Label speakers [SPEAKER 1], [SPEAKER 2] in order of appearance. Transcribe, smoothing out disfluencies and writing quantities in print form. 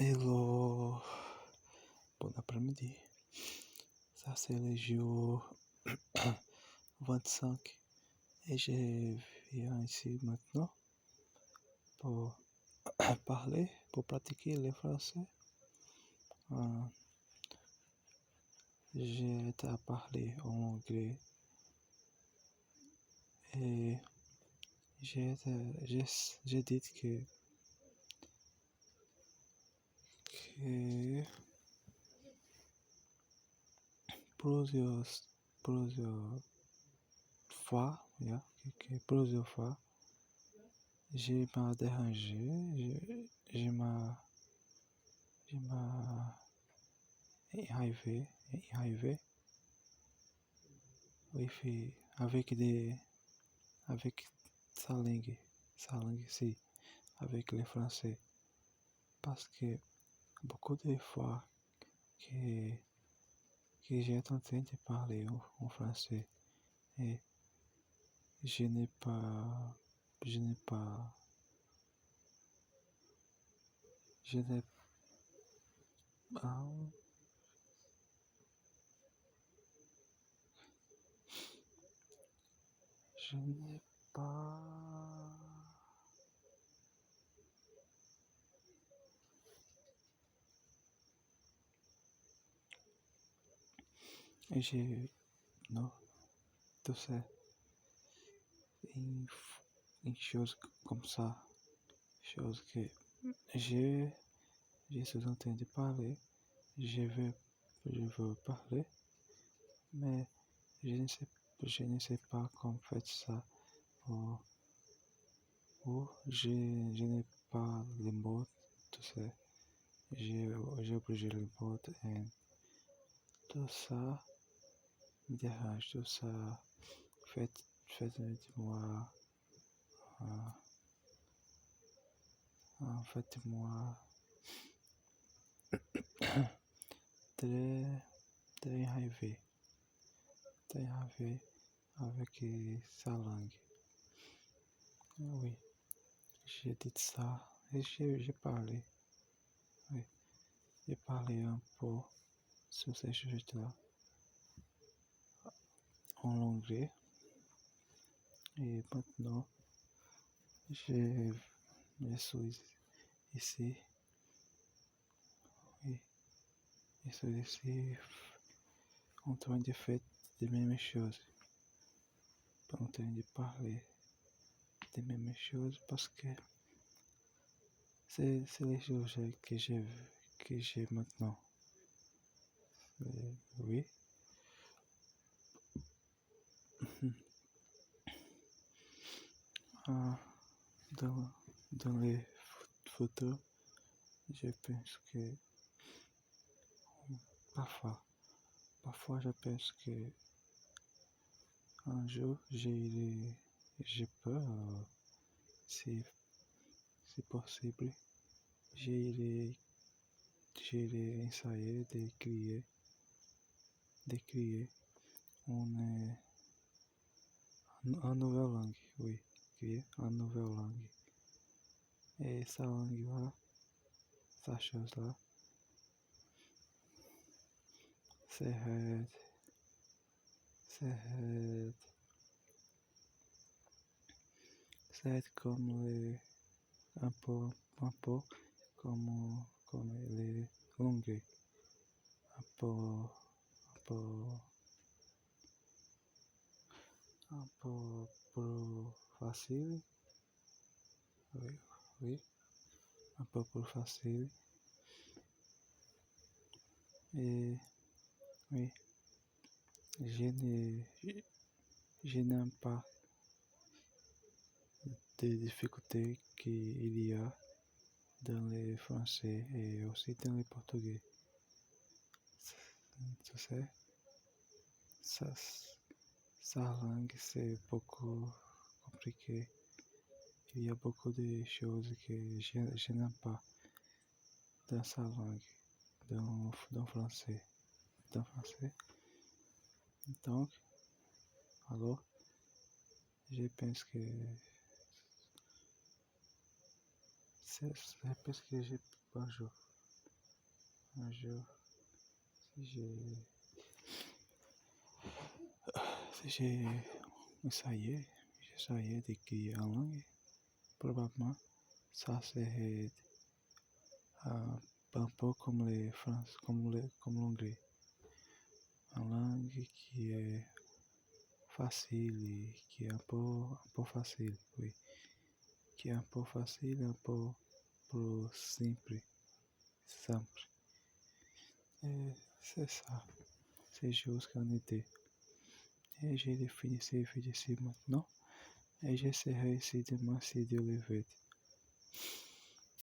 [SPEAKER 1] Hello, bon après-midi. Ça c'est le jour 25 et je viens ici maintenant pour parler, pour pratiquer le français. Euh, j'ai été à parler en anglais et j'ai dit que plusieurs, plusieurs fois, yeah, plusieurs fois, j'ai m'a dérangé, j'ai m'a énervé, oui, avec sa langue, si, avec les Français, parce que beaucoup de fois que, que j'ai tenté de parler en français et je n'ai pas, je n'ai pas, je n'ai pas, je n'ai pas, et j'ai, non, tout ça, une, une chose comme ça, chose que j'ai, je suis en train de parler, je veux, je veux parler, mais je ne sais pas comment faire ça, ou, je n'ai pas les mots, tout ça, j'ai obligé les mots, et tout ça me dérange, tout ça fait de moi, euh, fait de moi très, très énervé avec sa langue. Oui, j'ai dit ça et j'ai parlé. Oui, j'ai parlé un peu sur ces choses-là en anglais et maintenant je, je suis ici. Oui, je suis ici en train de faire les mêmes choses, en train de parler des mêmes choses parce que c'est les choses que j'ai maintenant. Oui. Ah, dans les photos, je pense que parfois, parfois je pense que un jour j'ai peur, si, si possible, j'irai, j'irai essayer de créer une, une nouvelle langue, oui, créer une nouvelle langue. Et sa langue là, sa chose là, c'est c'est c'est comme les, un peu, un peu comme les langues, un peu, un peu plus facile, oui, oui, un peu plus facile. Et oui, je n'ai, je n'aime pas des difficultés qu'il y a dans le français et aussi dans le portugais. Tu sais, sa, sa langue c'est beaucoup compliqué. Il y a beaucoup de choses que je n'aime pas dans sa langue, dans français, dans français. Donc, alors, je pense que c'est parce que j'ai bonjour. un jour, si j'ai essayé d'écrire en langue, probablement ça serait un peu comme les français, comme l'anglais. Une langue qui est facile et qui est un peu facile, oui. Qui est un peu facile, un peu plus simple. Et c'est ça, c'est juste qu'en été. Et j'ai défini ces vidéos ici maintenant. Et j'essaierai ici demain si Dieu le veut.